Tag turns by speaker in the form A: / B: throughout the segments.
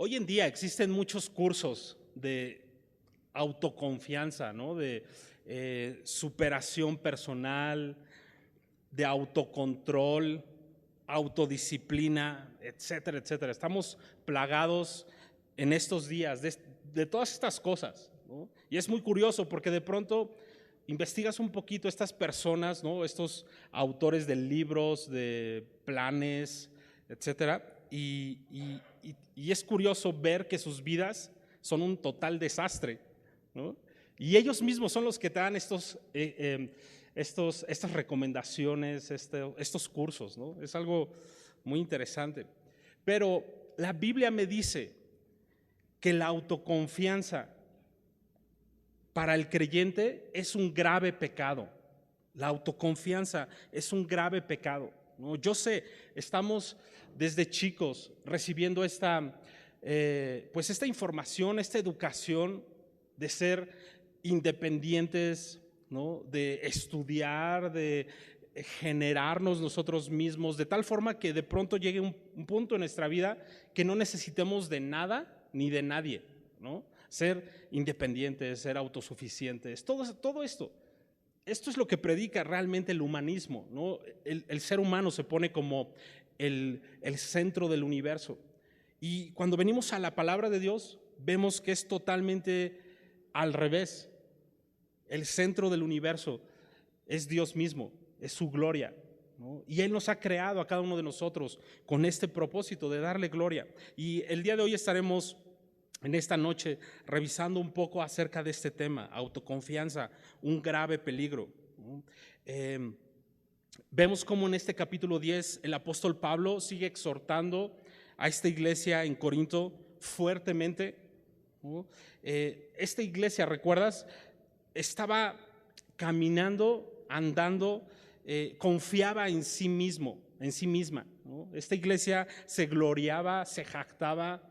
A: Hoy en día existen muchos cursos de autoconfianza, ¿no? De superación personal, de autocontrol, autodisciplina, etcétera, etcétera. Estamos plagados en estos días de todas estas cosas, ¿no? Y es muy curioso porque de pronto investigas un poquito estas personas, ¿no? Estos autores de libros, de planes, etcétera, y es curioso ver que sus vidas son un total desastre, ¿no? Y ellos mismos son los que te dan estas recomendaciones, estos cursos, ¿no? Es algo muy interesante. Pero la Biblia me dice que la autoconfianza para el creyente es un grave pecado. La autoconfianza es un grave pecado, ¿no? Yo sé, estamos desde chicos recibiendo esta información, esta educación de ser independientes, ¿no? De estudiar, de generarnos nosotros mismos, de tal forma que de pronto llegue un punto en nuestra vida que no necesitemos de nada ni de nadie, ¿no? Ser independientes, ser autosuficientes, todo esto. Esto es lo que predica realmente el humanismo, ¿no? El ser humano se pone como el centro del universo. Y cuando venimos a la palabra de Dios, vemos que es totalmente al revés. El centro del universo es Dios mismo, es su gloria, ¿no? Y Él nos ha creado a cada uno de nosotros con este propósito de darle gloria. Y el día de hoy estaremos en esta noche revisando un poco acerca de este tema, autoconfianza, un grave peligro, ¿no? Vemos cómo en este capítulo 10 el apóstol Pablo sigue exhortando a esta iglesia en Corinto fuertemente, ¿no? Esta iglesia, ¿recuerdas? Estaba caminando, andando, confiaba en sí mismo, en sí misma, ¿no? Esta iglesia se gloriaba, se jactaba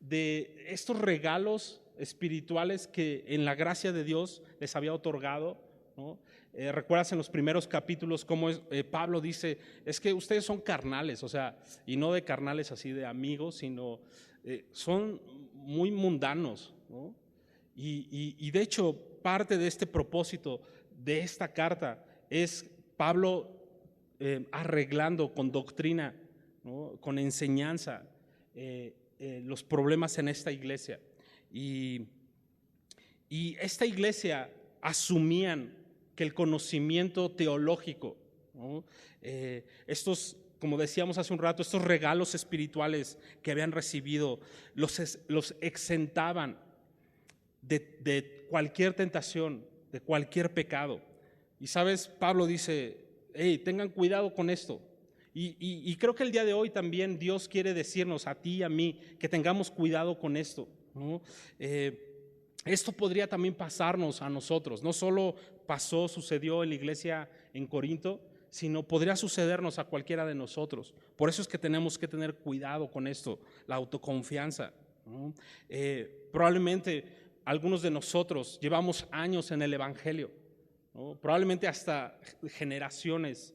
A: de estos regalos espirituales que en la gracia de Dios les había otorgado, ¿no? Recuerdas en los primeros capítulos cómo Pablo dice, es que ustedes son carnales, o sea, y no de carnales así de amigos, sino son muy mundanos, ¿no? Y de hecho parte de este propósito de esta carta es Pablo arreglando con doctrina, ¿no? Con enseñanza los problemas en esta iglesia. Y esta iglesia asumían que el conocimiento teológico, ¿no? Como decíamos hace un rato, estos regalos espirituales que habían recibido, los exentaban de cualquier tentación, de cualquier pecado. Y sabes, Pablo dice, hey, tengan cuidado con esto. Y creo que el día de hoy también Dios quiere decirnos a ti y a mí que tengamos cuidado con esto, ¿no? Esto podría también pasarnos a nosotros. No solo sucedió en la iglesia en Corinto, sino podría sucedernos a cualquiera de nosotros. Por eso es que tenemos que tener cuidado con esto, la autoconfianza, ¿no? Probablemente algunos de nosotros llevamos años en el evangelio, ¿no? Probablemente hasta generaciones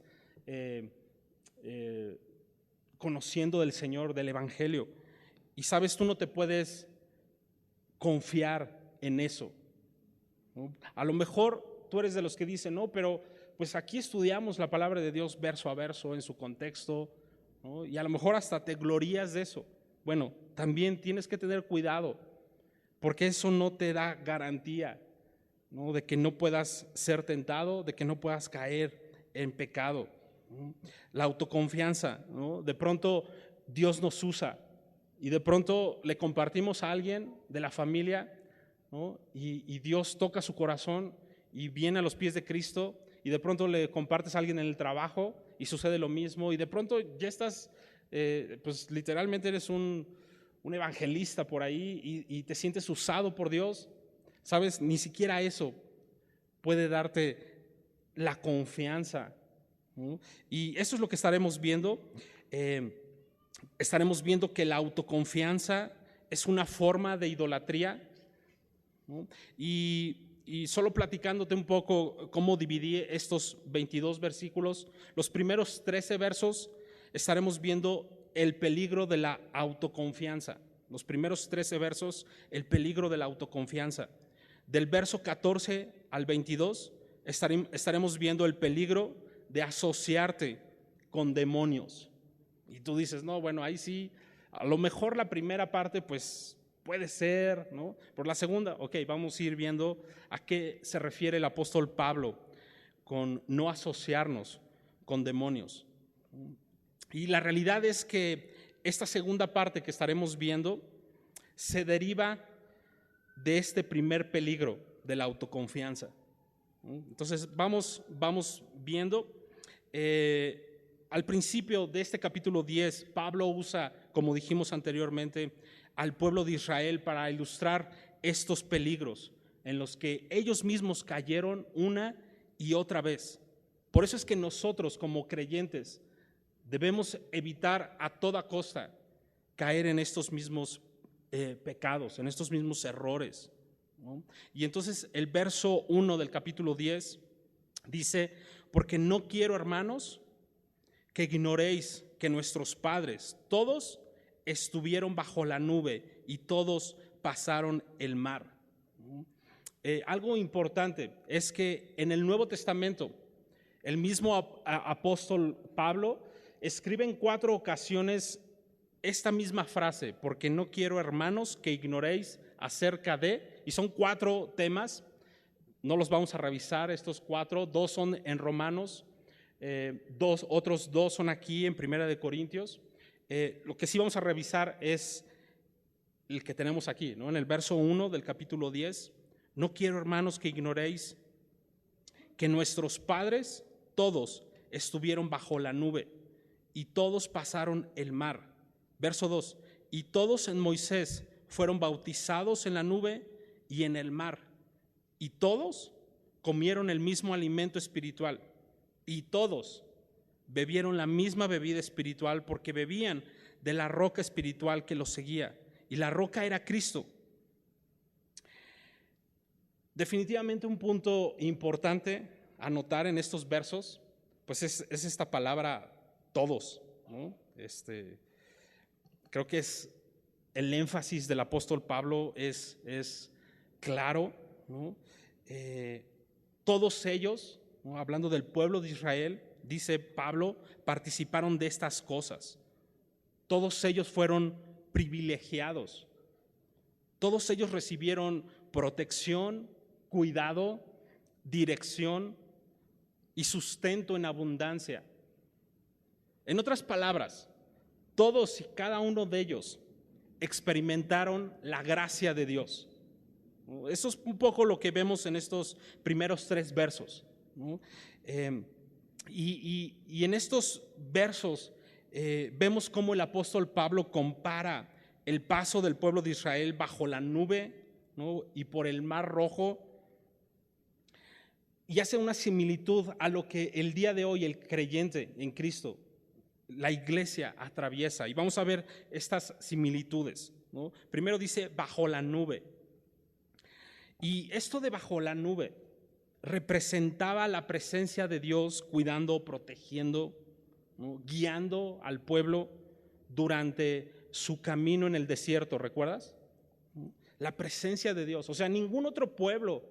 A: conociendo del Señor, del evangelio. Y sabes, tú no te puedes confiar en eso, ¿no? A lo mejor tú eres de los que dicen, no, pero pues aquí estudiamos la palabra de Dios verso a verso en su contexto, ¿no? Y a lo mejor hasta te glorías de eso. Bueno, también tienes que tener cuidado, porque eso no te da garantía, ¿no? De que no puedas ser tentado, de que no puedas caer en pecado, ¿no? La autoconfianza, ¿no? De pronto Dios nos usa y de pronto le compartimos a alguien de la familia, ¿no? Y Dios toca su corazón y viene a los pies de Cristo, y de pronto le compartes a alguien en el trabajo y sucede lo mismo, y de pronto ya estás, pues literalmente eres un evangelista por ahí y te sientes usado por Dios. Sabes, ni siquiera eso puede darte la confianza, ¿no? Y eso es lo que estaremos viendo. Estaremos viendo que la autoconfianza es una forma de idolatría, ¿no? Y solo platicándote un poco cómo dividí estos 22 versículos, los primeros 13 versos estaremos viendo el peligro de la autoconfianza, los primeros 13 versos, el peligro de la autoconfianza. Del verso 14 al 22 estaremos viendo el peligro de asociarte con demonios. Y tú dices, no, bueno, ahí sí, a lo mejor la primera parte pues puede ser, ¿no? Por la segunda, ok, vamos a ir viendo a qué se refiere el apóstol Pablo con no asociarnos con demonios. Y la realidad es que esta segunda parte que estaremos viendo se deriva de este primer peligro de la autoconfianza. Entonces vamos viendo. Al principio de este capítulo 10, Pablo usa, como dijimos anteriormente, al pueblo de Israel para ilustrar estos peligros en los que ellos mismos cayeron una y otra vez. Por eso es que nosotros como creyentes debemos evitar a toda costa caer en estos mismos pecados, en estos mismos errores, ¿no? Y entonces el verso 1 del capítulo 10 dice, porque no quiero, hermanos, que ignoréis que nuestros padres todos estuvieron bajo la nube y todos pasaron el mar. Algo importante es que en el Nuevo Testamento el mismo apóstol Pablo escribe en 4 ocasiones esta misma frase, porque no quiero, hermanos, que ignoréis acerca de, y son 4 temas, no los vamos a revisar estos 4, 2 son en Romanos, otros 2 son aquí en Primera de Corintios. Lo que sí vamos a revisar es el que tenemos aquí, ¿no? En el verso 1 del capítulo 10, no quiero, hermanos, que ignoréis que nuestros padres todos estuvieron bajo la nube y todos pasaron el mar. Verso 2, y todos en Moisés fueron bautizados en la nube y en el mar, y todos comieron el mismo alimento espiritual, y todos bebieron la misma bebida espiritual, porque bebían de la roca espiritual que los seguía, y la roca era Cristo. Definitivamente un punto importante a notar en estos versos, pues es esta palabra todos, ¿no? Creo que es el énfasis del apóstol Pablo es claro, ¿no? Todos ellos, ¿no? Hablando del pueblo de Israel, dice Pablo, participaron de estas cosas. Todos ellos fueron privilegiados. Todos ellos recibieron protección, cuidado, dirección y sustento en abundancia. En otras palabras, todos y cada uno de ellos experimentaron la gracia de Dios. Eso es un poco lo que vemos en estos primeros 3 versos, ¿no? Y en estos versos vemos cómo el apóstol Pablo compara el paso del pueblo de Israel bajo la nube, ¿no? Y por el mar Rojo, y hace una similitud a lo que el día de hoy el creyente en Cristo, la iglesia, atraviesa. Y vamos a ver estas similitudes, ¿no? Primero dice bajo la nube. Y esto de bajo la nube representaba la presencia de Dios cuidando, protegiendo, ¿no? Guiando al pueblo durante su camino en el desierto, ¿recuerdas? La presencia de Dios. O sea, ningún otro pueblo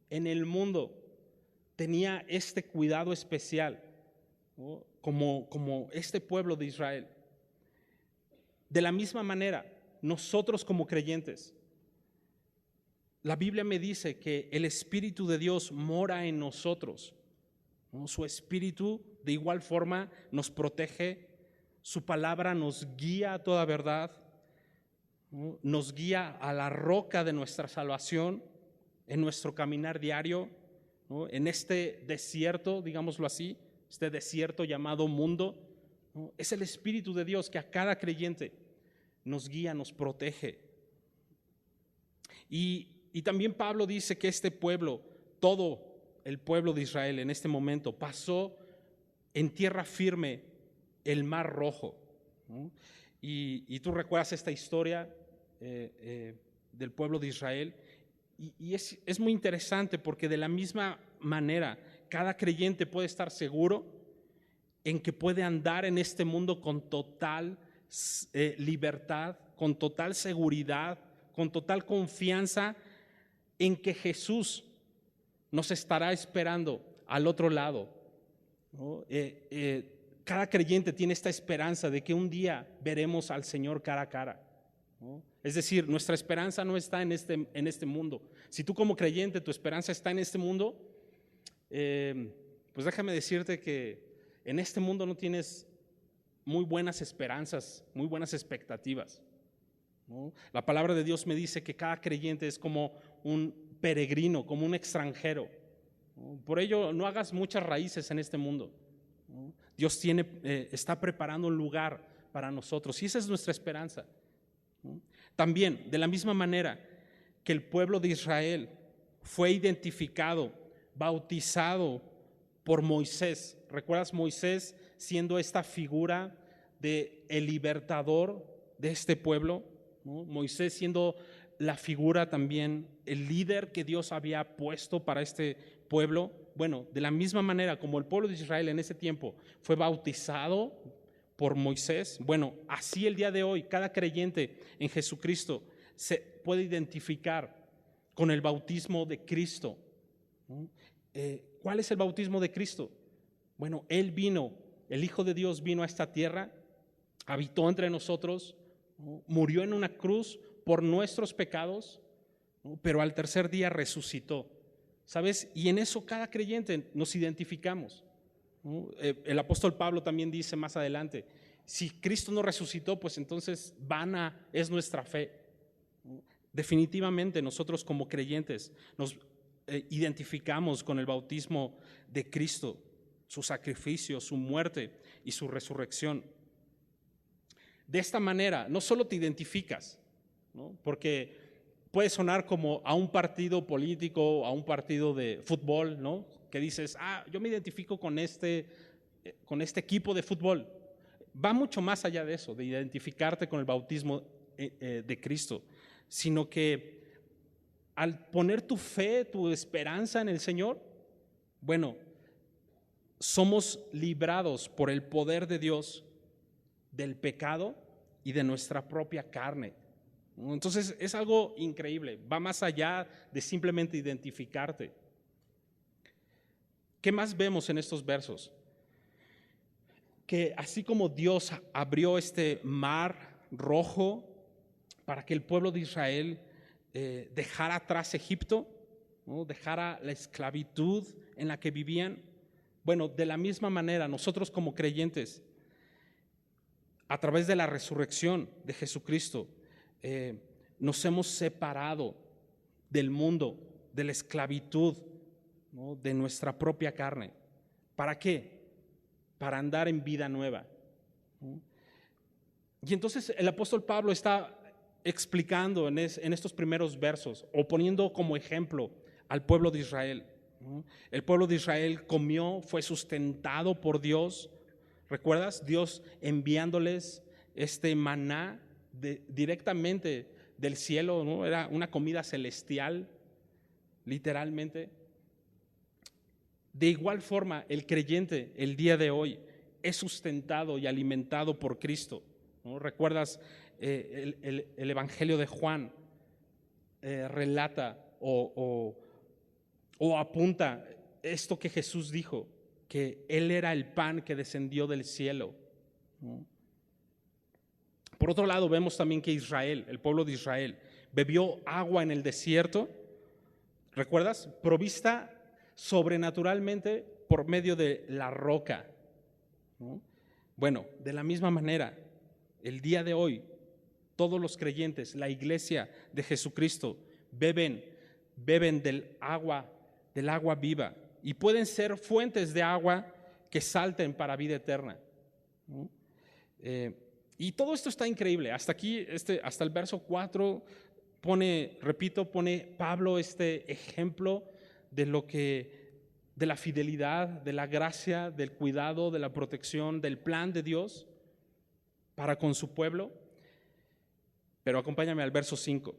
A: en el mundo tenía este cuidado especial, ¿no? Como este pueblo de Israel. De la misma manera, nosotros como creyentes, la Biblia me dice que el Espíritu de Dios mora en nosotros, ¿no? Su Espíritu de igual forma nos protege, su palabra nos guía a toda verdad, ¿no? Nos guía a la roca de nuestra salvación en nuestro caminar diario, ¿no? En este desierto, digámoslo así, este desierto llamado mundo, ¿no? Es el Espíritu de Dios que a cada creyente nos guía, nos protege. Y también Pablo dice que este pueblo, todo el pueblo de Israel en este momento, pasó en tierra firme el mar Rojo, ¿no? Y tú recuerdas esta historia del pueblo de Israel, y es muy interesante porque de la misma manera cada creyente puede estar seguro en que puede andar en este mundo con total libertad con total seguridad, con total confianza en que Jesús nos estará esperando al otro lado, ¿no? Cada creyente tiene esta esperanza de que un día veremos al Señor cara a cara, ¿no? Es decir, nuestra esperanza no está en este mundo. Si tú como creyente tu esperanza está en este mundo, pues déjame decirte que en este mundo no tienes muy buenas esperanzas, muy buenas expectativas, ¿no? La palabra de Dios me dice que cada creyente es como un peregrino, como un extranjero, ¿no? Por ello, no hagas muchas raíces en este mundo, ¿no? Dios está preparando un lugar para nosotros y esa es nuestra esperanza, ¿no? También, de la misma manera que el pueblo de Israel fue identificado, bautizado por Moisés. ¿Recuerdas Moisés siendo esta figura de el libertador de este pueblo, ¿no? Moisés siendo la figura también, el líder que Dios había puesto para este pueblo. Bueno, de la misma manera como el pueblo de Israel en ese tiempo fue bautizado por Moisés, bueno, así el día de hoy cada creyente en Jesucristo se puede identificar con el bautismo de Cristo, ¿no? ¿Cuál es el bautismo de Cristo? Bueno, Él vino, el Hijo de Dios vino a esta tierra, habitó entre nosotros, ¿no? Murió en una cruz por nuestros pecados, ¿no? Pero al tercer día resucitó, ¿sabes? Y en eso cada creyente nos identificamos, ¿no? El apóstol Pablo también dice más adelante, si Cristo no resucitó, pues entonces vana es nuestra fe, ¿no? Definitivamente nosotros como creyentes nos identificamos con el bautismo de Cristo, su sacrificio, su muerte y su resurrección. De esta manera no solo te identificas, ¿no? Porque puede sonar como a un partido político, a un partido de fútbol, ¿no? Que dices, yo me identifico con este equipo de fútbol. Va mucho más allá de eso, de identificarte con el bautismo de Cristo, sino que al poner tu fe, tu esperanza en el Señor, bueno, somos librados por el poder de Dios del pecado y de nuestra propia carne. Entonces es algo increíble, va más allá de simplemente identificarte. ¿Qué más vemos en estos versos? Que así como Dios abrió este mar rojo para que el pueblo de Israel dejara atrás Egipto, ¿no? Dejara la esclavitud en la que vivían, bueno, de la misma manera nosotros como creyentes, a través de la resurrección de Jesucristo, nos hemos separado del mundo, de la esclavitud, ¿no? De nuestra propia carne. ¿Para qué? Para andar en vida nueva, ¿no? Y entonces el apóstol Pablo está explicando en estos primeros versos, o poniendo como ejemplo al pueblo de Israel, ¿no? El pueblo de Israel comió, fue sustentado por Dios. ¿Recuerdas? Dios enviándoles este maná directamente del cielo, ¿no? Era una comida celestial, literalmente. De igual forma, el creyente el día de hoy es sustentado y alimentado por Cristo, ¿no? ¿Recuerdas el Evangelio de Juan? Relata o apunta esto que Jesús dijo, que Él era el pan que descendió del cielo, ¿no? Por otro lado, vemos también que Israel, el pueblo de Israel, bebió agua en el desierto, ¿recuerdas? Provista sobrenaturalmente por medio de la roca, ¿no? Bueno, de la misma manera, el día de hoy, todos los creyentes, la iglesia de Jesucristo, beben del agua viva y pueden ser fuentes de agua que salten para vida eterna, ¿no? Y todo esto está increíble. Hasta aquí, hasta el verso 4 pone Pablo este ejemplo de la fidelidad, de la gracia, del cuidado, de la protección, del plan de Dios para con su pueblo. Pero acompáñame al verso 5.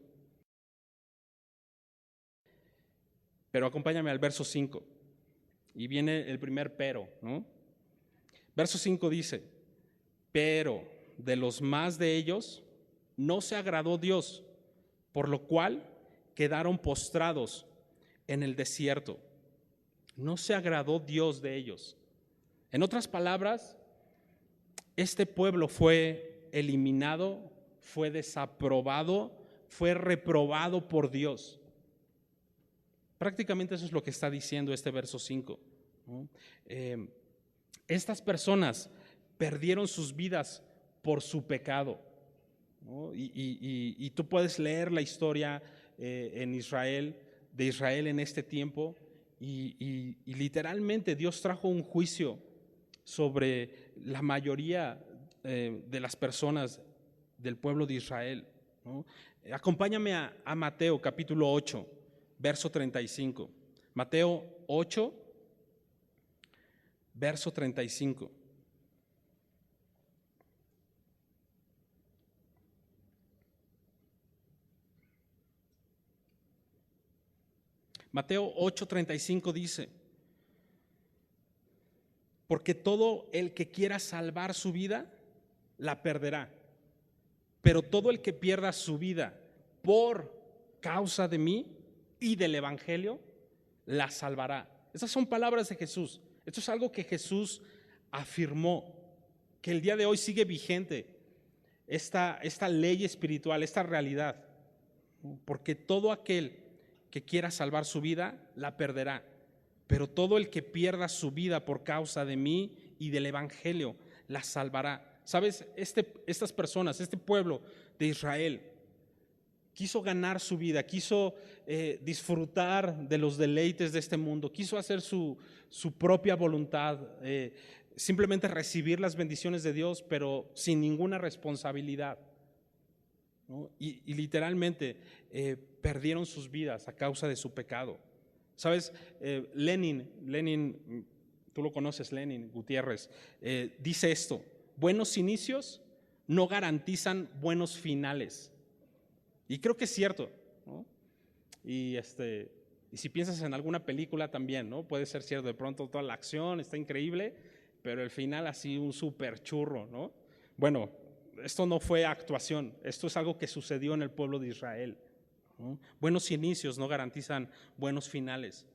A: Y viene el primer pero, ¿no? Verso 5 dice, pero de los más de ellos, no se agradó Dios, por lo cual quedaron postrados en el desierto. No se agradó Dios de ellos. En otras palabras, este pueblo fue eliminado, fue desaprobado, fue reprobado por Dios. Prácticamente eso es lo que está diciendo este verso 5, ¿no? Estas personas perdieron sus vidas por su pecado, ¿no? Y tú puedes leer la historia de Israel en este tiempo, y literalmente Dios trajo un juicio sobre la mayoría de las personas del pueblo de Israel, ¿no? Acompáñame a Mateo capítulo 8, verso 35. Mateo 8, verso 35. Mateo 8:35 dice: porque todo el que quiera salvar su vida, la perderá. Pero todo el que pierda su vida por causa de mí y del Evangelio, la salvará. Esas son palabras de Jesús. Esto es algo que Jesús afirmó, que el día de hoy sigue vigente esta ley espiritual, esta realidad. Porque todo aquel que quiera salvar su vida, la perderá. Pero todo el que pierda su vida por causa de mí y del Evangelio, la salvará. ¿Sabes? Estas personas, este pueblo de Israel, quiso ganar su vida, quiso disfrutar de los deleites de este mundo, quiso hacer su propia voluntad, simplemente recibir las bendiciones de Dios, pero sin ninguna responsabilidad, ¿no? Y literalmente perdieron sus vidas a causa de su pecado. ¿Sabes? Lenin, tú lo conoces, Lenin Gutiérrez, dice esto: buenos inicios no garantizan buenos finales. Y creo que es cierto, ¿no? Y si piensas en alguna película también, ¿no? Puede ser cierto, de pronto toda la acción está increíble, pero el final así un súper churro, ¿no? Bueno, esto no fue actuación, esto es algo que sucedió en el pueblo de Israel, ¿no? Buenos inicios no garantizan buenos finales.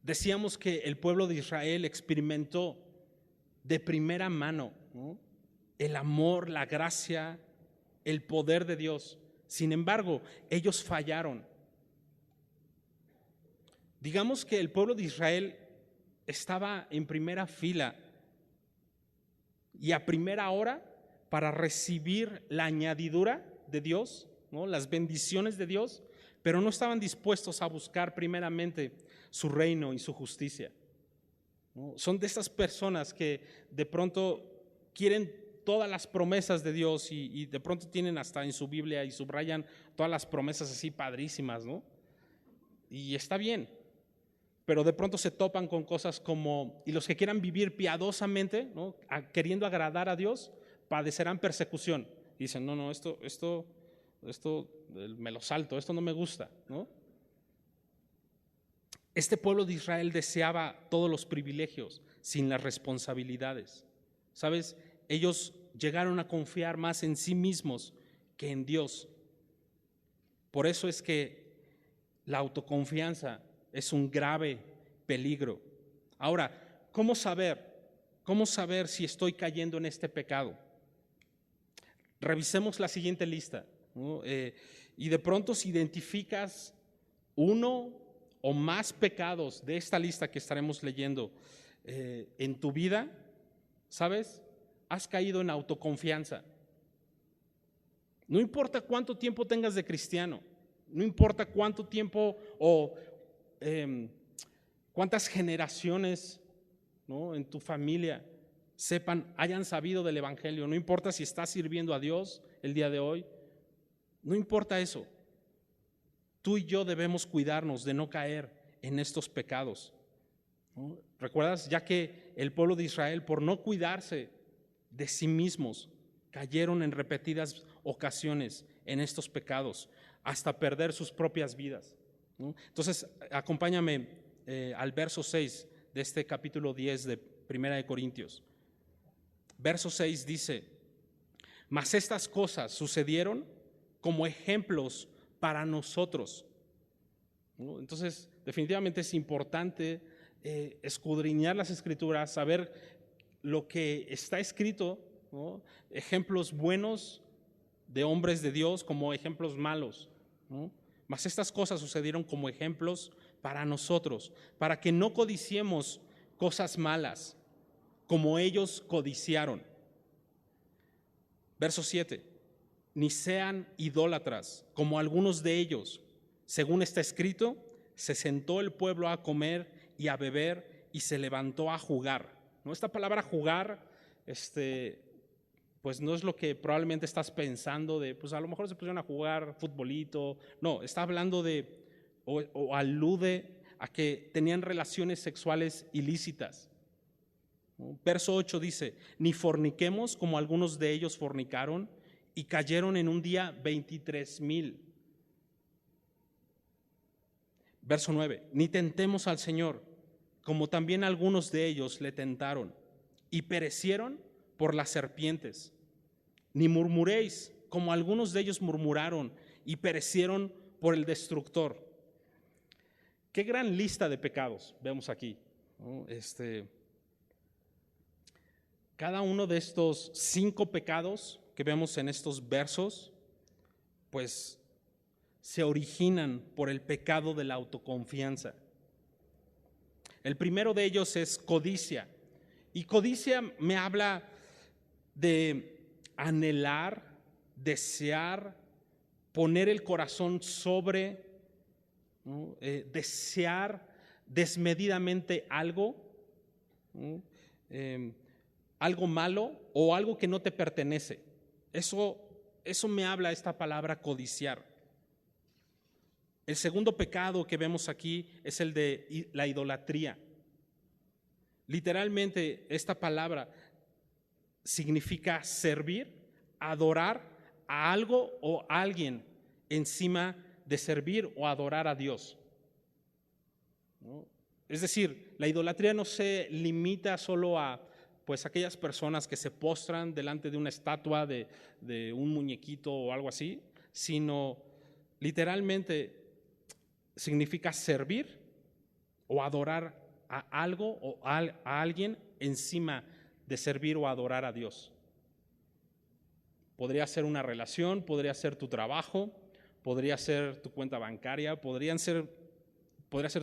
A: Decíamos que el pueblo de Israel experimentó de primera mano, ¿no?, el amor, la gracia, el poder de Dios. Sin embargo, ellos fallaron. Digamos que el pueblo de Israel estaba en primera fila y a primera hora para recibir la añadidura de Dios, ¿no?, las bendiciones de Dios, pero no estaban dispuestos a buscar primeramente su reino y su justicia, ¿no? Son de estas personas que de pronto quieren todas las promesas de Dios y de pronto tienen hasta en su Biblia y subrayan todas las promesas así padrísimas, ¿no? Y está bien, pero de pronto se topan con cosas como: y los que quieran vivir piadosamente, ¿no?, queriendo agradar a Dios, padecerán persecución. Y dicen: no, esto me lo salto, esto no me gusta, ¿no? Este pueblo de Israel deseaba todos los privilegios sin las responsabilidades. ¿Sabes? Ellos llegaron a confiar más en sí mismos que en Dios. Por eso es que la autoconfianza es un grave peligro. Ahora, ¿cómo saber si estoy cayendo en este pecado? Revisemos la siguiente lista, ¿no? Y de pronto, si identificas uno o más pecados de esta lista que estaremos leyendo en tu vida, ¿sabes? Has caído en autoconfianza. No importa cuánto tiempo tengas de cristiano, no importa cuánto tiempo o cuántas generaciones, ¿no?, en tu familia hayan sabido del Evangelio, no importa si estás sirviendo a Dios el día de hoy, no importa eso. Tú y yo debemos cuidarnos de no caer en estos pecados, ¿no? ¿Recuerdas? Ya que el pueblo de Israel, por no cuidarse de sí mismos, cayeron en repetidas ocasiones en estos pecados, hasta perder sus propias vidas, ¿no? Entonces, acompáñame al verso 6 de este capítulo 10 de Primera de Corintios. Verso 6 dice: Mas estas cosas sucedieron como ejemplos para nosotros, ¿no? Entonces, definitivamente es importante escudriñar las Escrituras, saber lo que está escrito, ¿no? Ejemplos buenos de hombres de Dios como ejemplos malos, ¿no? Mas estas cosas sucedieron como ejemplos para nosotros, para que no codiciemos cosas malas como ellos codiciaron. Verso 7. Ni sean idólatras como algunos de ellos. Según está escrito, se sentó el pueblo a comer y a beber y se levantó a jugar. ¿No? Esta palabra jugar, pues no es lo que probablemente estás pensando de, pues a lo mejor se pusieron a jugar futbolito. No, está hablando de, o alude a que tenían relaciones sexuales ilícitas. ¿No? Verso 8 dice, ni forniquemos como algunos de ellos fornicaron y cayeron en un día 23,000. Verso 9, ni tentemos al Señor, como también algunos de ellos le tentaron y perecieron por las serpientes. Ni murmuréis, como algunos de ellos murmuraron y perecieron por el destructor. Qué gran lista de pecados vemos aquí, ¿no? Cada uno de estos 5 pecados que vemos en estos versos, pues se originan por el pecado de la autoconfianza. El primero de ellos es codicia. Y codicia me habla de anhelar, desear, poner el corazón sobre, ¿no? Desear desmedidamente algo, ¿no? Algo malo o algo que no te pertenece. Eso me habla esta palabra codiciar. El segundo pecado que vemos aquí es el de la idolatría. Literalmente esta palabra significa servir, adorar a algo o a alguien encima de servir o adorar a Dios, ¿no? Es decir, la idolatría no se limita solo a pues aquellas personas que se postran delante de una estatua de un muñequito o algo así, sino literalmente significa servir o adorar a algo o a alguien encima de servir o adorar a Dios. Podría ser una relación, podría ser tu trabajo, podría ser tu cuenta bancaria, podría ser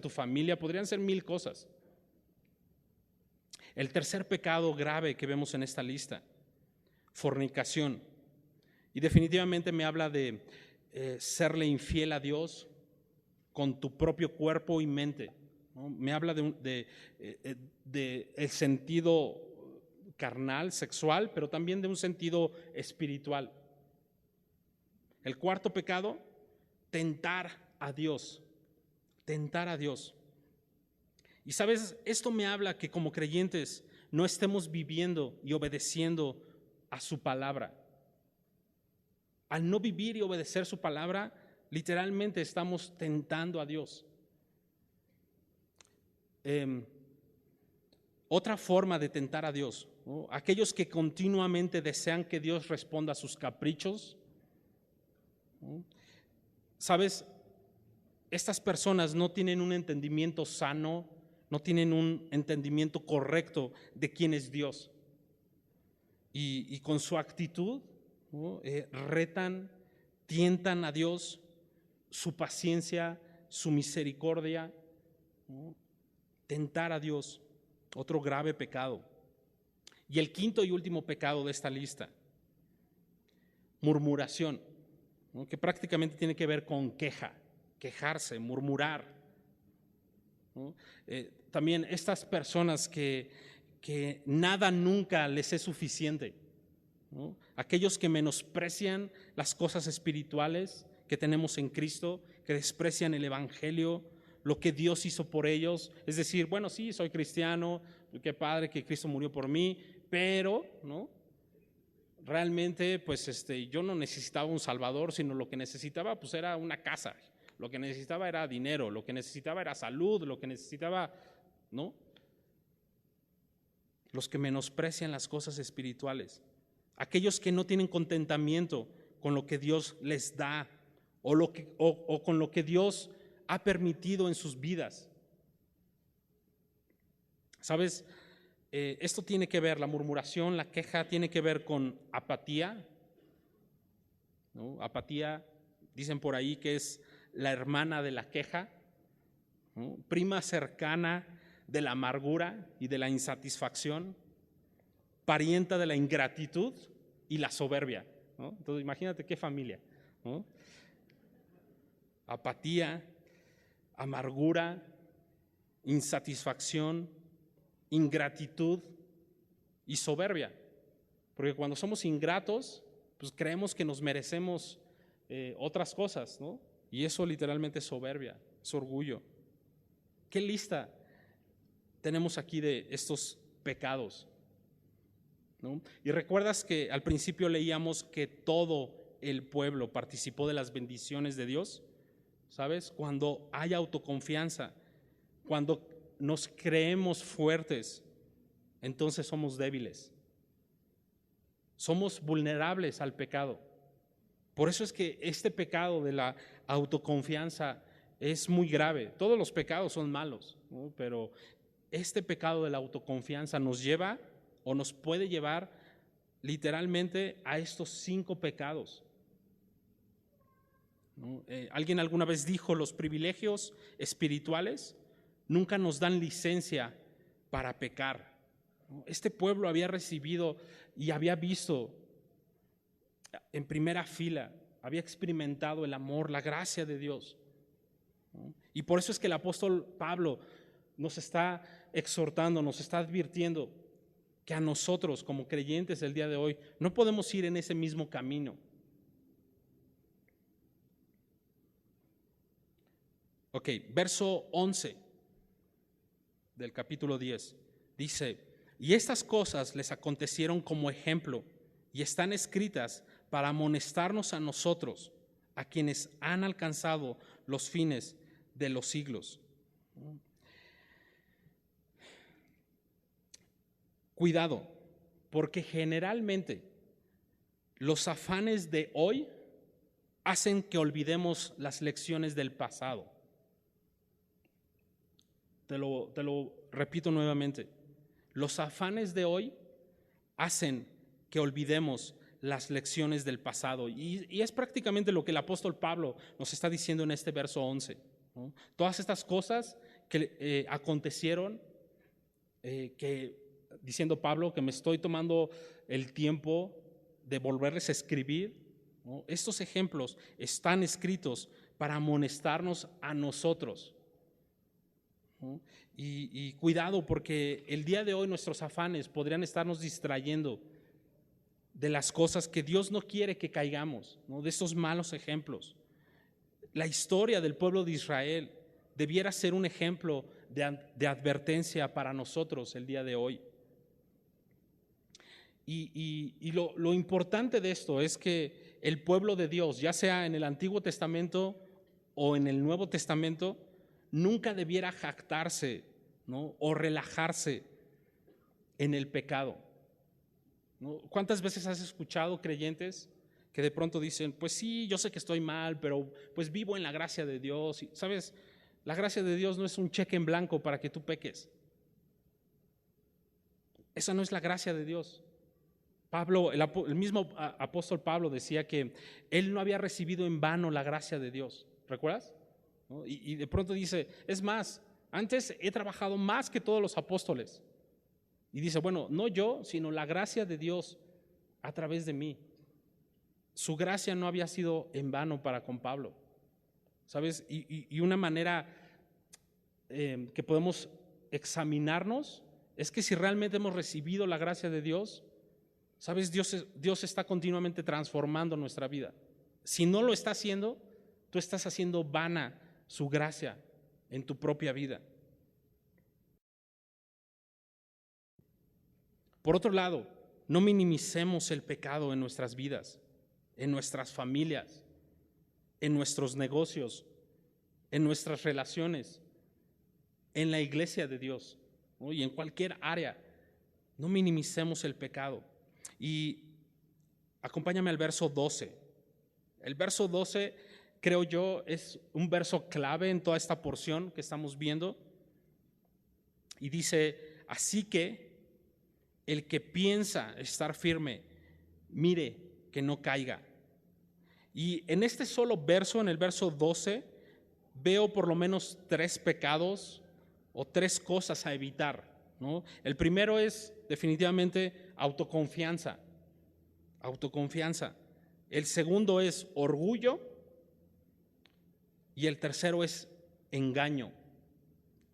A: tu familia, podrían ser 1000 cosas. El tercer pecado grave que vemos en esta lista, fornicación. Y definitivamente me habla de serle infiel a Dios con tu propio cuerpo y mente, ¿no? Me habla de el sentido carnal, sexual, pero también de un sentido espiritual. El cuarto pecado, tentar a Dios. Tentar a Dios. Y sabes, esto me habla que como creyentes no estemos viviendo y obedeciendo a su palabra. Al no vivir y obedecer su palabra, literalmente estamos tentando a Dios. Otra forma de tentar a Dios, ¿no? Aquellos que continuamente desean que Dios responda a sus caprichos, ¿no? Sabes, estas personas no tienen un entendimiento sano, no tienen un entendimiento correcto de quién es Dios. Y con su actitud, ¿no? Retan, tientan a Dios, su paciencia, su misericordia, ¿no? Tentar a Dios, otro grave pecado. Y el quinto y último pecado de esta lista, murmuración, ¿no? Que prácticamente tiene que ver con quejarse, murmurar, ¿no? También estas personas que nada nunca les es suficiente, ¿no? Aquellos que menosprecian las cosas espirituales que tenemos en Cristo, que desprecian el Evangelio, lo que Dios hizo por ellos. Es decir, bueno, sí, soy cristiano, qué padre que Cristo murió por mí, pero ¿no? Realmente pues yo no necesitaba un Salvador, sino lo que necesitaba pues era una casa, lo que necesitaba era dinero, lo que necesitaba era salud, lo que necesitaba, ¿no? Los que menosprecian las cosas espirituales. aquellos que no tienen contentamiento con lo que Dios les da o con lo que Dios ha permitido en sus vidas. ¿Sabes? Esto tiene que ver, la murmuración, la queja, tiene que ver con apatía, ¿no? Apatía, dicen por ahí que es la hermana de la queja, ¿no? Prima cercana de la amargura y de la insatisfacción, parienta de la ingratitud y la soberbia, ¿no? Entonces imagínate qué familia, ¿no? Apatía, amargura, insatisfacción, ingratitud y soberbia. Porque cuando somos ingratos, pues creemos que nos merecemos otras cosas, ¿no? Y eso literalmente es soberbia, es orgullo. ¿Qué lista tenemos aquí de estos pecados? ¿No? Y recuerdas que al principio leíamos que todo el pueblo participó de las bendiciones de Dios. ¿Sabes? Cuando hay autoconfianza, cuando nos creemos fuertes, entonces somos débiles. Somos vulnerables al pecado. Por eso es que este pecado de la autoconfianza es muy grave. Todos los pecados son malos, ¿no? Pero este pecado de la autoconfianza nos lleva o nos puede llevar literalmente a estos 5 pecados. ¿No? Alguien alguna vez dijo, los privilegios espirituales nunca nos dan licencia para pecar. ¿No? Este pueblo había recibido y había visto en primera fila, había experimentado el amor, la gracia de Dios. ¿No? Y por eso es que el apóstol Pablo nos está exhortando, nos está advirtiendo que a nosotros como creyentes el día de hoy no podemos ir en ese mismo camino. Ok, verso 11 del capítulo 10 dice: y estas cosas les acontecieron como ejemplo y están escritas para amonestarnos a nosotros, a quienes han alcanzado los fines de los siglos. Cuidado, porque generalmente los afanes de hoy hacen que olvidemos las lecciones del pasado. Te lo repito nuevamente. Los afanes de hoy hacen que olvidemos las lecciones del pasado. Y es prácticamente lo que el apóstol Pablo nos está diciendo en este verso 11. ¿No? Todas estas cosas que acontecieron, diciendo Pablo que me estoy tomando el tiempo de volverles a escribir, ¿no? Estos ejemplos están escritos para amonestarnos a nosotros. ¿No? Y cuidado, porque el día de hoy nuestros afanes podrían estarnos distrayendo de las cosas que Dios no quiere que caigamos, ¿no? De estos malos ejemplos. La historia del pueblo de Israel debiera ser un ejemplo de advertencia para nosotros el día de hoy. Y lo importante de esto es que el pueblo de Dios, ya sea en el Antiguo Testamento o en el Nuevo Testamento, nunca debiera jactarse, ¿no? O relajarse en el pecado, ¿no? ¿Cuántas veces has escuchado creyentes que de pronto dicen, pues sí, yo sé que estoy mal, pero pues vivo en la gracia de Dios? Y, ¿sabes? La gracia de Dios no es un cheque en blanco para que tú peques. Esa no es la gracia de Dios. Pablo, el mismo apóstol Pablo decía que él no había recibido en vano la gracia de Dios. ¿Recuerdas? ¿No? Y de pronto dice, es más, antes he trabajado más que todos los apóstoles. Y dice, bueno, no yo, sino la gracia de Dios a través de mí. Su gracia no había sido en vano para con Pablo. ¿Sabes? Y una manera que podemos examinarnos es que si realmente hemos recibido la gracia de Dios, ¿sabes? Dios está continuamente transformando nuestra vida. Si no lo está haciendo, tú estás haciendo vana su gracia en tu propia vida. Por otro lado, no minimicemos el pecado en nuestras vidas, en nuestras familias, en nuestros negocios, en nuestras relaciones, en la iglesia de Dios, ¿no? Y en cualquier área. No minimicemos el pecado. Y Acompáñame al verso 12. El verso 12, creo yo, es un verso clave en toda esta porción que estamos viendo. Y dice, así que el que piensa estar firme, mire que no caiga. Y en este solo verso, en el verso 12, veo por lo menos 3 pecados o 3 cosas a evitar, ¿no? El primero es definitivamente autoconfianza. El segundo es orgullo y el tercero es engaño.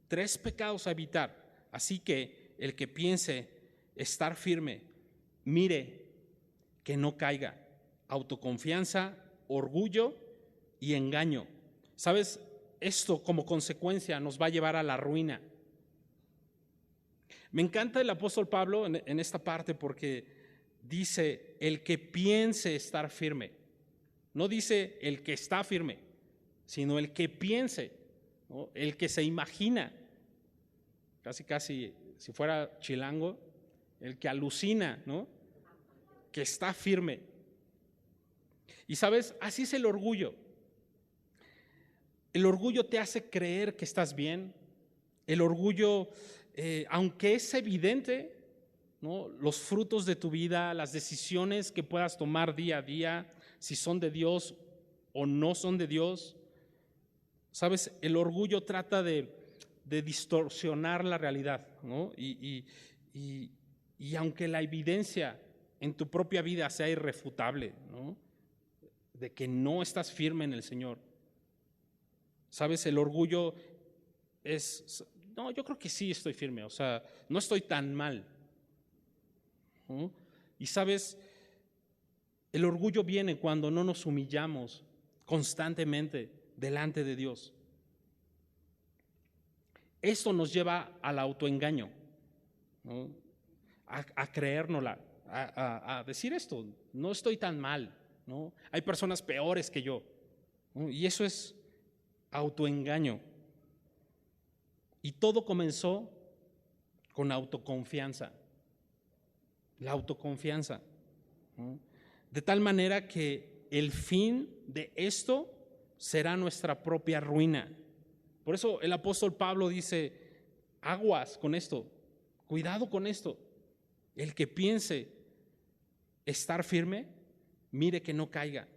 A: 3 pecados a evitar. Así que el que piense estar firme, mire que no caiga. Autoconfianza, orgullo y engaño. ¿Sabes? Esto como consecuencia nos va a llevar a la ruina. Me encanta el apóstol Pablo en esta parte porque dice el que piense estar firme. No dice el que está firme, sino el que piense, ¿no? El que se imagina. Casi, si fuera chilango, el que alucina, ¿no? Que está firme. Y sabes, así es el orgullo. El orgullo te hace creer que estás bien. El orgullo, aunque es evidente, ¿no? Los frutos de tu vida, las decisiones que puedas tomar día a día, si son de Dios o no son de Dios. Sabes, el orgullo trata de distorsionar la realidad, ¿no? Y aunque la evidencia en tu propia vida sea irrefutable, ¿no? De que no estás firme en el Señor. Sabes, el orgullo es, no, yo creo que sí estoy firme, o sea, no estoy tan mal, ¿no? Y sabes, el orgullo viene cuando no nos humillamos constantemente delante de Dios. Esto nos lleva al autoengaño, ¿no? A creérnosla, a decir esto, no estoy tan mal, ¿no? Hay personas peores que yo, ¿no? Y eso es autoengaño. Y todo comenzó con autoconfianza, la autoconfianza, ¿no? De tal manera que el fin de esto será nuestra propia ruina. Por eso el apóstol Pablo dice, aguas con esto, cuidado con esto. El que piense estar firme, mire que no caiga.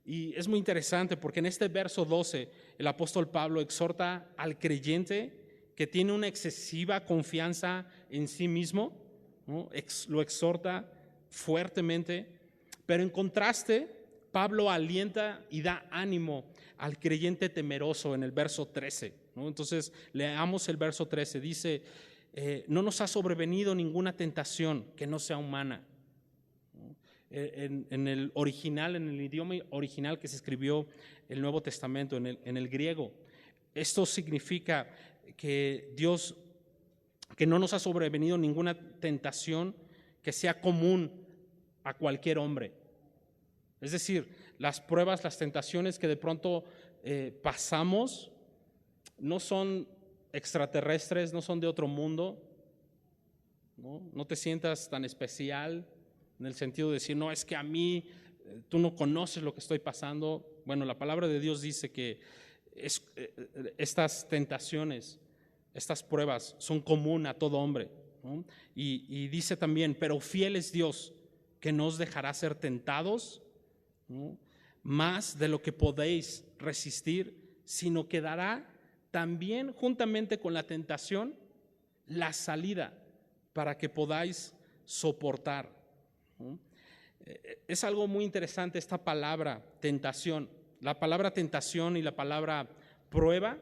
A: Y es muy interesante porque en este verso 12 el apóstol Pablo exhorta al creyente que tiene una excesiva confianza en sí mismo, ¿no? Lo exhorta fuertemente, pero en contraste Pablo alienta y da ánimo al creyente temeroso en el verso 13, ¿no? Entonces leamos el verso 13, dice, no nos ha sobrevenido ninguna tentación que no sea humana. En el original, en el idioma original que se escribió el Nuevo Testamento, en el griego, esto significa que Dios, que no nos ha sobrevenido ninguna tentación que sea común a cualquier hombre. Es decir, las pruebas, las tentaciones que de pronto pasamos no son extraterrestres, no son de otro mundo, ¿no? No te sientas tan especial en el sentido de decir, no, es que a mí tú no conoces lo que estoy pasando. Bueno, la palabra de Dios dice que estas tentaciones, estas pruebas son comunes a todo hombre, ¿no? Y dice también, pero fiel es Dios, que no os dejará ser tentados, ¿no? Más de lo que podéis resistir, sino que dará también juntamente con la tentación la salida para que podáis soportar, ¿no? Es algo muy interesante esta palabra tentación. La palabra tentación y la palabra prueba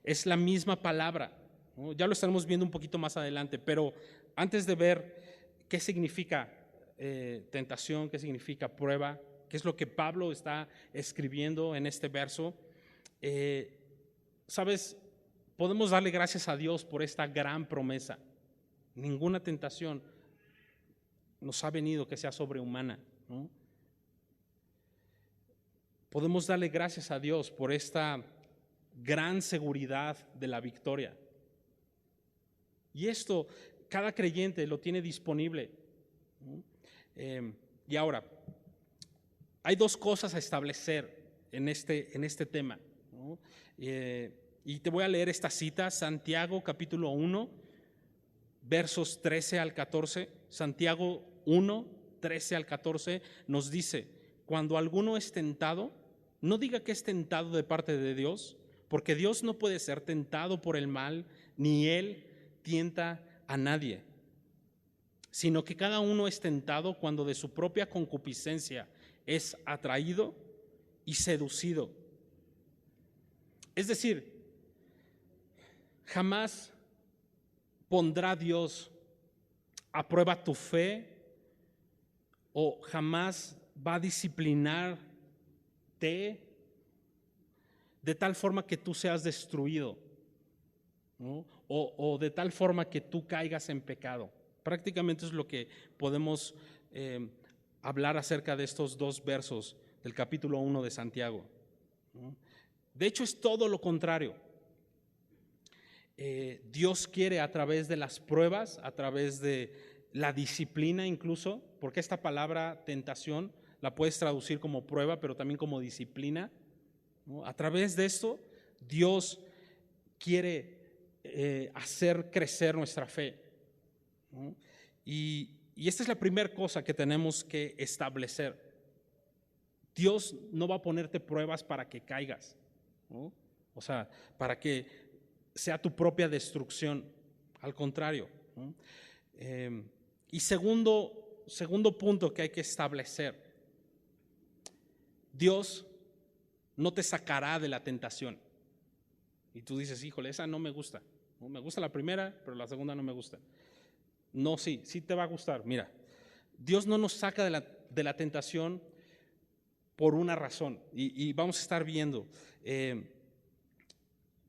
A: es la misma palabra, ¿no? Ya lo estaremos viendo un poquito más adelante, pero antes de ver qué significa tentación, qué significa prueba, qué es lo que Pablo está escribiendo en este verso, ¿sabes? Podemos darle gracias a Dios por esta gran promesa. Ninguna tentación nos ha venido que sea sobrehumana, ¿no? Podemos darle gracias a Dios por esta gran seguridad de la victoria. Y esto, cada creyente lo tiene disponible, ¿no? Y ahora, hay dos cosas a establecer en este tema, ¿no? Y te voy a leer esta cita, Santiago capítulo 1, versos 13 al 14. Santiago 1, 13 al 14 nos dice: cuando alguno es tentado, no diga que es tentado de parte de Dios, porque Dios no puede ser tentado por el mal, ni Él tienta a nadie, sino que cada uno es tentado cuando de su propia concupiscencia es atraído y seducido. Es decir, jamás pondrá Dios a prueba tu fe, o jamás va a disciplinarte de tal forma que tú seas destruido, ¿no? O de tal forma que tú caigas en pecado. Prácticamente es lo que podemos hablar acerca de estos dos versos del capítulo 1 de Santiago, ¿no? De hecho, es todo lo contrario. Dios quiere, a través de las pruebas, a través de la disciplina incluso, porque esta palabra tentación la puedes traducir como prueba, pero también como disciplina, ¿no? A través de esto, Dios quiere hacer crecer nuestra fe, ¿no? Y esta es la primera cosa que tenemos que establecer. Dios no va a ponerte pruebas para que caigas, ¿no? O sea, para que sea tu propia destrucción. Al contrario, ¿no? Y segundo punto que hay que establecer: Dios no te sacará de la tentación. Y tú dices: híjole, esa no me gusta, ¿no? Me gusta la primera, pero la segunda no me gusta. No, sí te va a gustar. Mira, Dios no nos saca de la tentación por una razón, y vamos a estar viendo.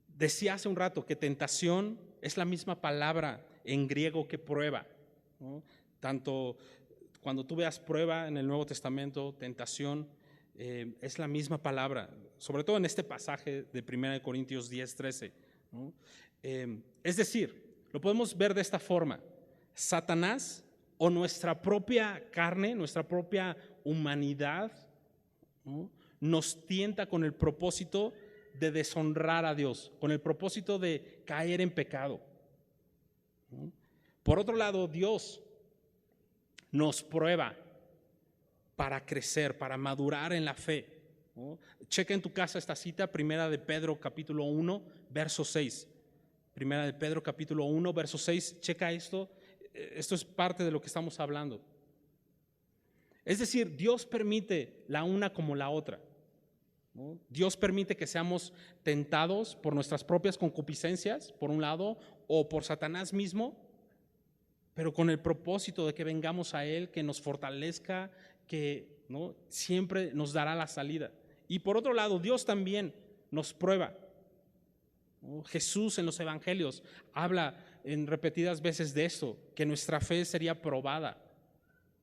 A: Decía hace un rato que tentación es la misma palabra en griego que prueba, ¿no? Tanto cuando tú veas prueba en el Nuevo Testamento, tentación, es la misma palabra, sobre todo en este pasaje de 1 Corintios 10, 13, ¿no? Es decir, lo podemos ver de esta forma: Satanás, o nuestra propia carne, nuestra propia humanidad, ¿no?, nos tienta con el propósito de deshonrar a Dios, con el propósito de caer en pecado, ¿no? Por otro lado, Dios nos prueba para crecer, para madurar en la fe, ¿no? Checa en tu casa esta cita, Primera de Pedro capítulo 1, verso 6. Primera de Pedro capítulo 1, verso 6. Checa esto. Esto es parte de lo que estamos hablando. Es decir, Dios permite la una como la otra, ¿no? Dios permite que seamos tentados por nuestras propias concupiscencias, por un lado, o por Satanás mismo, pero con el propósito de que vengamos a Él, que nos fortalezca, que, ¿no?, siempre nos dará la salida. Y por otro lado, Dios también nos prueba, ¿no? Jesús en los evangelios habla en repetidas veces de esto, que nuestra fe sería probada,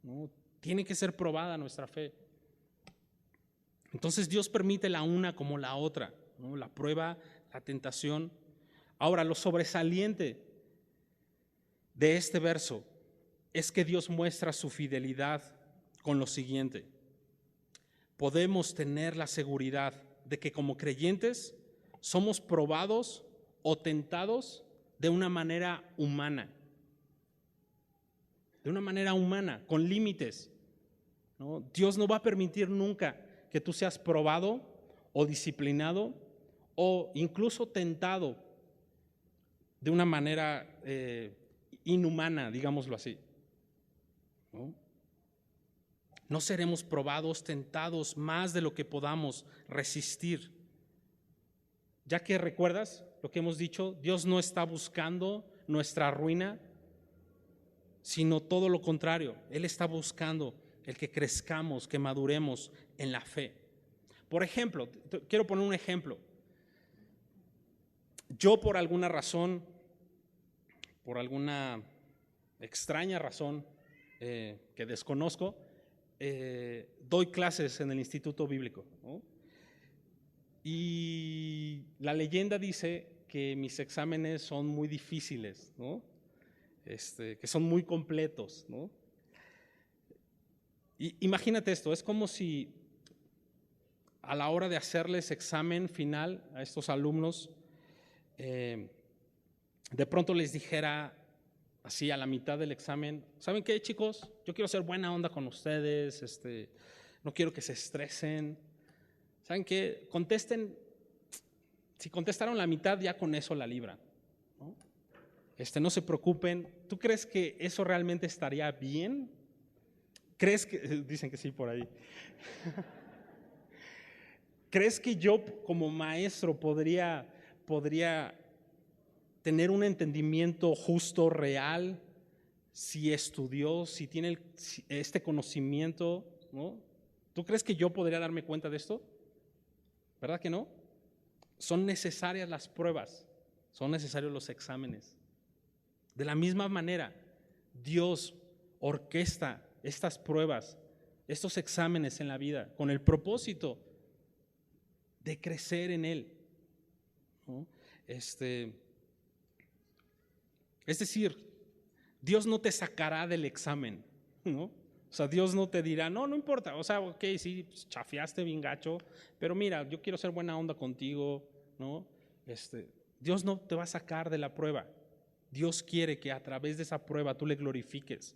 A: ¿no? Tiene que ser probada nuestra fe. Entonces Dios permite la una como la otra, ¿no?, la prueba, la tentación. Ahora, lo sobresaliente de este verso es que Dios muestra su fidelidad con lo siguiente: podemos tener la seguridad de que como creyentes somos probados o tentados de una manera humana, con límites, ¿no? Dios no va a permitir nunca que tú seas probado o disciplinado o incluso tentado de una manera inhumana, digámoslo así, ¿no? No seremos probados, tentados más de lo que podamos resistir, ya que, recuerdas lo que hemos dicho, Dios no está buscando nuestra ruina, sino todo lo contrario. Él está buscando el que crezcamos, que maduremos en la fe. Por ejemplo, quiero poner un ejemplo. Yo, por alguna razón, por alguna extraña razón que desconozco, doy clases en el Instituto Bíblico, ¿no? Y la leyenda dice que mis exámenes son muy difíciles, ¿no? Que son muy completos, ¿no? Imagínate esto, es como si a la hora de hacerles examen final a estos alumnos, de pronto les dijera así a la mitad del examen: ¿saben qué, chicos? Yo quiero ser buena onda con ustedes, no quiero que se estresen. ¿Saben qué? Contesten, si contestaron la mitad, ya con eso la libran, ¿no? No se preocupen. ¿Tú crees que eso realmente estaría bien? ¿Crees que, dicen que sí por ahí, ¿crees que yo como maestro podría tener un entendimiento justo, real, si estudió, si tiene este conocimiento, ¿no? ¿Tú crees que yo podría darme cuenta de esto? ¿Verdad que no? Son necesarias las pruebas, son necesarios los exámenes. De la misma manera, Dios orquesta estas pruebas, estos exámenes en la vida, con el propósito de crecer en Él, ¿no? Es decir, Dios no te sacará del examen, ¿no? O sea, Dios no te dirá: no importa, o sea, ok, sí, chafiaste bien gacho, pero mira, yo quiero ser buena onda contigo, ¿no? Dios no te va a sacar de la prueba. Dios quiere que a través de esa prueba tú le glorifiques.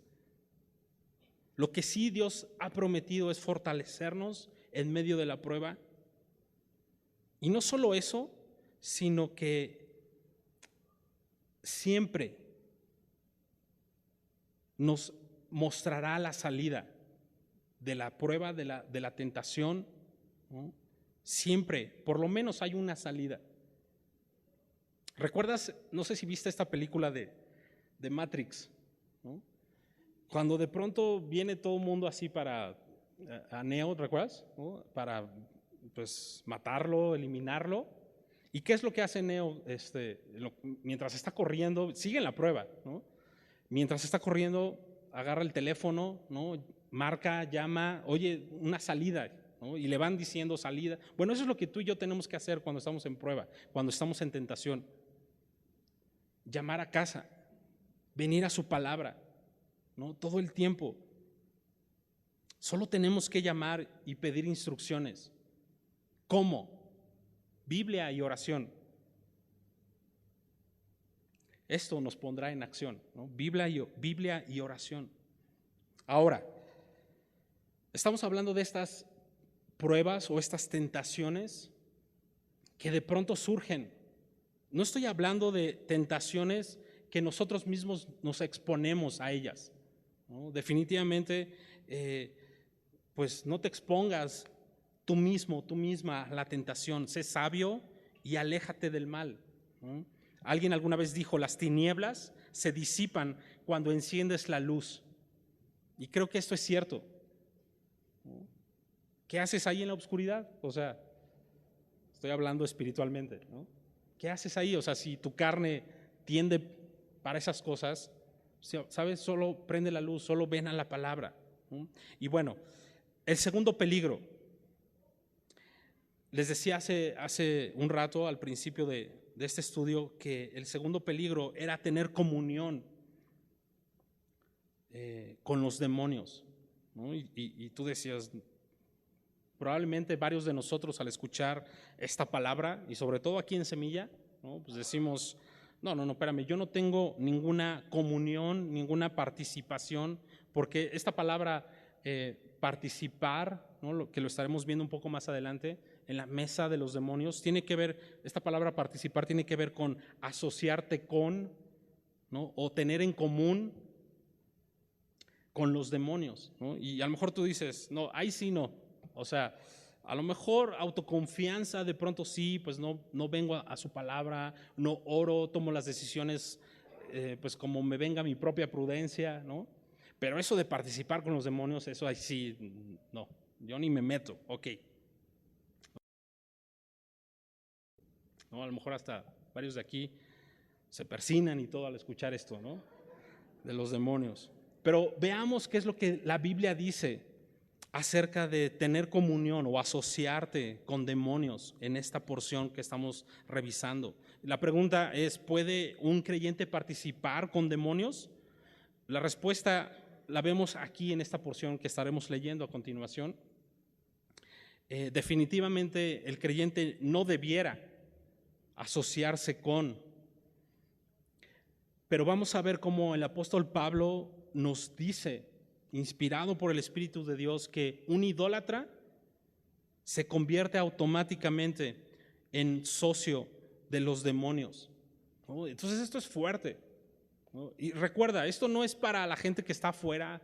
A: Lo que sí Dios ha prometido es fortalecernos en medio de la prueba. Y no solo eso, sino que siempre nos mostrará la salida de la prueba, de la tentación, ¿no? Siempre, por lo menos hay una salida. ¿Recuerdas? No sé si viste esta película de Matrix, ¿no? Cuando de pronto viene todo el mundo así para a Neo, ¿recuerdas? ¿No? Para pues matarlo, eliminarlo. ¿Y qué es lo que hace Neo? Mientras está corriendo, sigue en la prueba, ¿no? Mientras está corriendo, agarra el teléfono, ¿no? Marca, llama, oye, una salida, ¿no? Y le van diciendo salida. Bueno, eso es lo que tú y yo tenemos que hacer cuando estamos en prueba, cuando estamos en tentación. Llamar a casa, venir a su palabra, ¿no? Todo el tiempo. Solo tenemos que llamar y pedir instrucciones. ¿Cómo? Biblia y oración. Esto nos pondrá en acción, ¿no? Biblia y oración. Ahora, estamos hablando de estas pruebas o estas tentaciones que de pronto surgen. No estoy hablando de tentaciones que nosotros mismos nos exponemos a ellas, ¿no? Definitivamente, pues no te expongas tú mismo, tú misma a la tentación. Sé sabio y aléjate del mal, ¿no? Alguien alguna vez dijo: las tinieblas se disipan cuando enciendes la luz. Y creo que esto es cierto, ¿no? ¿Qué haces ahí en la oscuridad? O sea, estoy hablando espiritualmente, ¿no? ¿Qué haces ahí? O sea, si tu carne tiende para esas cosas, ¿sabes? Solo prende la luz, solo ven a la palabra, ¿no? Y bueno, el segundo peligro. Les decía hace un rato al principio de este estudio que el segundo peligro era tener comunión con los demonios, ¿no? Y tú decías, probablemente varios de nosotros al escuchar esta palabra, y sobre todo aquí en Semilla, ¿no? Pues decimos: no, espérame, yo no tengo ninguna comunión, ninguna participación, porque esta palabra participar, ¿no? Que lo estaremos viendo un poco más adelante, en la mesa de los demonios, tiene que ver, esta palabra participar tiene que ver con asociarte con, ¿no? O tener en común con los demonios, ¿no? Y a lo mejor tú dices: no, ahí sí no. O sea, a lo mejor autoconfianza, de pronto sí, pues no vengo a su palabra, no oro, tomo las decisiones pues como me venga mi propia prudencia, ¿no? Pero eso de participar con los demonios, eso ahí sí, no, yo ni me meto, ok. ¿No? A lo mejor hasta varios de aquí se persignan y todo al escuchar esto, ¿no? De los demonios. Pero veamos qué es lo que la Biblia dice acerca de tener comunión o asociarte con demonios en esta porción que estamos revisando. La pregunta es: ¿puede un creyente participar con demonios? La respuesta la vemos aquí en esta porción que estaremos leyendo a continuación. Definitivamente el creyente no debiera asociarse con, pero vamos a ver cómo el apóstol Pablo nos dice, inspirado por el Espíritu de Dios, que un idólatra se convierte automáticamente en socio de los demonios, ¿no? Entonces esto es fuerte, ¿no? Y recuerda, esto no es para la gente que está afuera,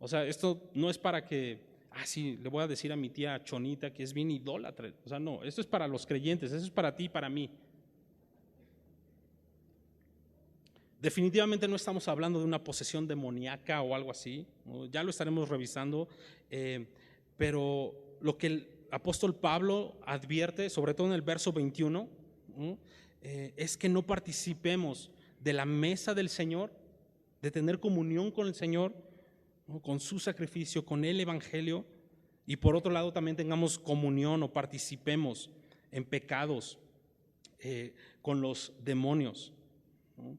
A: o sea, esto no es para que, sí, le voy a decir a mi tía Chonita que es bien idólatra, o sea, no, esto es para los creyentes, eso es para ti y para mí. Definitivamente no estamos hablando de una posesión demoníaca o algo así, ¿no? Ya lo estaremos revisando, pero lo que el apóstol Pablo advierte, sobre todo en el verso 21, ¿no? Es que no participemos de la mesa del Señor, de tener comunión con el Señor, ¿no? Con su sacrificio, con el evangelio, y por otro lado también tengamos comunión o participemos en pecados con los demonios, ¿no?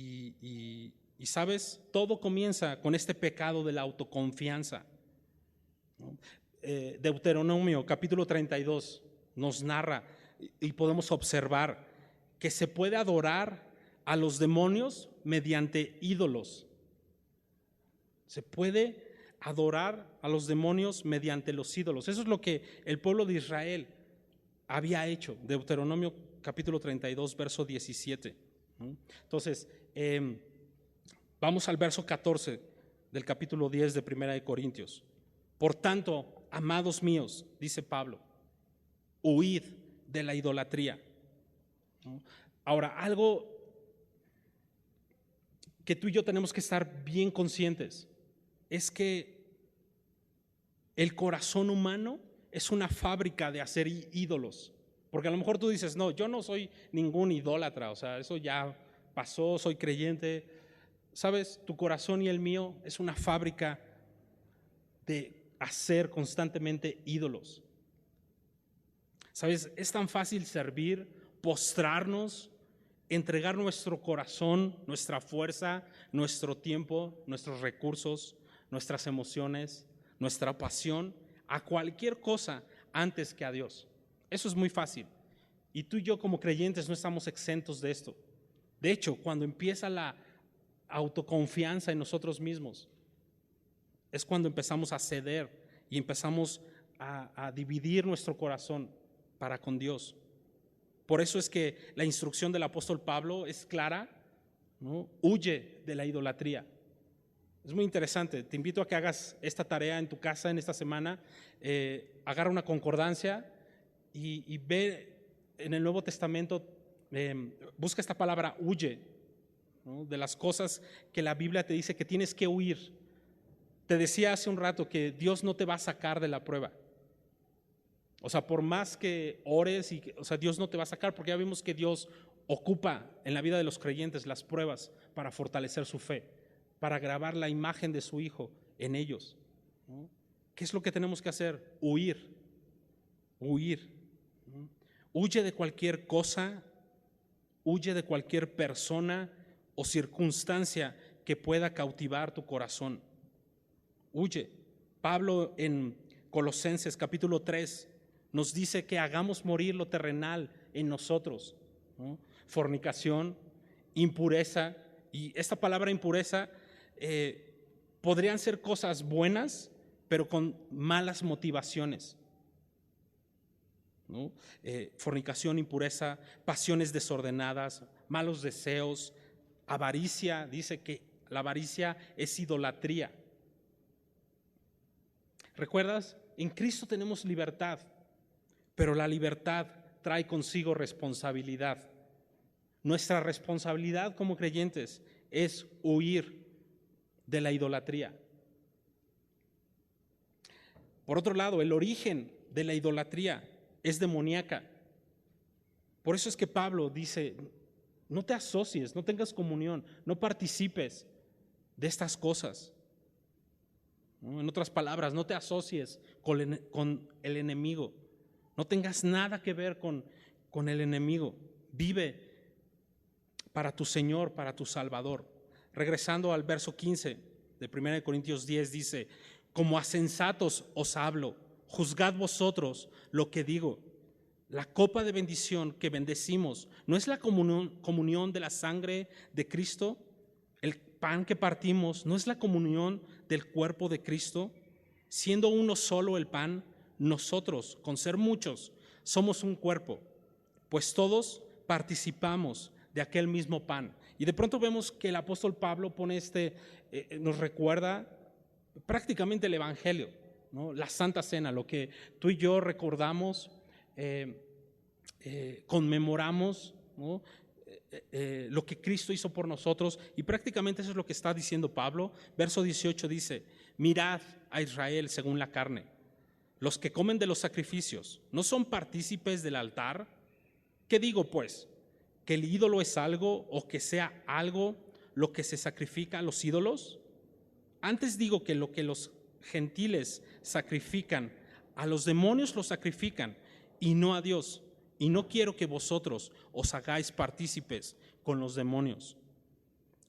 A: Y sabes, todo comienza con este pecado de la autoconfianza, ¿no? Deuteronomio capítulo 32 nos narra y podemos observar que se puede adorar a los demonios mediante ídolos. Se puede adorar a los demonios mediante los ídolos. Eso es lo que el pueblo de Israel había hecho. Deuteronomio capítulo 32 verso 17. Entonces, vamos al verso 14 del capítulo 10 de Primera de Corintios. Por tanto, amados míos, dice Pablo, huid de la idolatría. Ahora, algo que tú y yo tenemos que estar bien conscientes es que el corazón humano es una fábrica de hacer ídolos. Porque a lo mejor tú dices, no, yo no soy ningún idólatra, o sea, eso ya pasó, soy creyente. Sabes, tu corazón y el mío es una fábrica de hacer constantemente ídolos. Sabes, es tan fácil servir, postrarnos, entregar nuestro corazón, nuestra fuerza, nuestro tiempo, nuestros recursos, nuestras emociones, nuestra pasión a cualquier cosa antes que a Dios. Eso es muy fácil. Y tú y yo como creyentes no estamos exentos de esto. De hecho, cuando empieza la autoconfianza en nosotros mismos, es cuando empezamos a ceder y empezamos a dividir nuestro corazón para con Dios. Por eso es que la instrucción del apóstol Pablo es clara, ¿no? Huye de la idolatría. Es muy interesante. Te invito a que hagas esta tarea en tu casa en esta semana. Agarra una concordancia y ve en el Nuevo Testamento, busca esta palabra huye, ¿no? De las cosas que la Biblia te dice que tienes que huir. Te decía hace un rato que Dios no te va a sacar de la prueba. O sea, por más que ores, Dios no te va a sacar, porque ya vimos que Dios ocupa en la vida de los creyentes las pruebas para fortalecer su fe, para grabar la imagen de su Hijo en ellos, ¿no? ¿Qué es lo que tenemos que hacer? Huir. ¿No? Huye de cualquier cosa, huye de cualquier persona o circunstancia que pueda cautivar tu corazón. Huye. Pablo en Colosenses capítulo 3 nos dice que hagamos morir lo terrenal en nosotros, ¿no? Fornicación, impureza, y esta palabra impureza podrían ser cosas buenas, pero con malas motivaciones, ¿no? Fornicación, impureza, pasiones desordenadas, malos deseos, avaricia. Dice que la avaricia es idolatría. ¿Recuerdas? En Cristo tenemos libertad, pero la libertad trae consigo responsabilidad. Nuestra responsabilidad como creyentes es huir de la idolatría. Por otro lado, el origen de la idolatría es demoníaca. Por eso es que Pablo dice, no te asocies, no tengas comunión, no participes de estas cosas. En otras palabras, no te asocies con el enemigo. No tengas nada que ver con el enemigo. Vive para tu Señor, para tu Salvador. Regresando al verso 15, de 1 Corintios 10 dice: como a sensatos os hablo, juzgad vosotros lo que digo. La copa de bendición que bendecimos, ¿no es la comunión de la sangre de Cristo? El pan que partimos, ¿no es la comunión del cuerpo de Cristo? Siendo uno solo el pan, nosotros, con ser muchos, somos un cuerpo, pues todos participamos de aquel mismo pan. Y de pronto vemos que el apóstol Pablo pone nos recuerda prácticamente el Evangelio, ¿no? La Santa Cena, lo que tú y yo recordamos, conmemoramos, ¿no? Lo que Cristo hizo por nosotros, y prácticamente eso es lo que está diciendo Pablo. Verso 18 dice: mirad a Israel según la carne. Los que comen de los sacrificios, ¿no son partícipes del altar? ¿Qué digo pues? ¿Que el ídolo es algo, o que sea algo lo que se sacrifica a los ídolos? Antes digo que lo que los gentiles sacrifican, a los demonios los sacrifican, y no a Dios. Y no quiero que vosotros os hagáis partícipes con los demonios.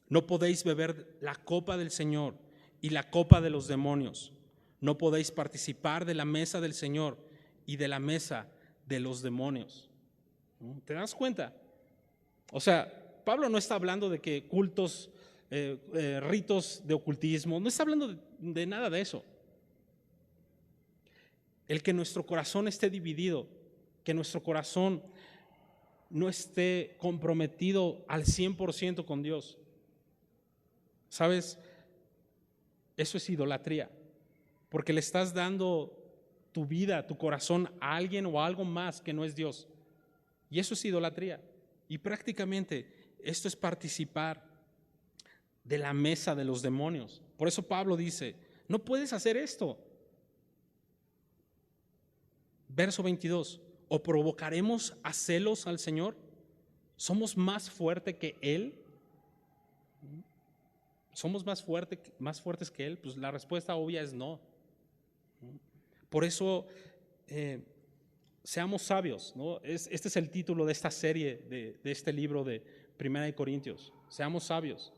A: No podéis beber la copa del Señor y la copa de los demonios. No podéis participar de la mesa del Señor y de la mesa de los demonios. ¿Te das cuenta? O sea, Pablo no está hablando de que cultos, ritos de ocultismo, no está hablando de nada de eso. El que nuestro corazón esté dividido, que nuestro corazón no esté comprometido al 100% con Dios. ¿Sabes? Eso es idolatría, porque le estás dando tu vida, tu corazón a alguien o a algo más que no es Dios. Y eso es idolatría. Y prácticamente esto es participar de la mesa de los demonios. Por eso Pablo dice: no puedes hacer esto. Verso 22: ¿o provocaremos a celos al Señor? ¿Somos más fuertes que Él? ¿Somos más fuertes que Él? Pues la respuesta obvia es no. Por eso seamos sabios, ¿no? Este es el título de esta serie, de este libro de 1 Corintios. Seamos sabios.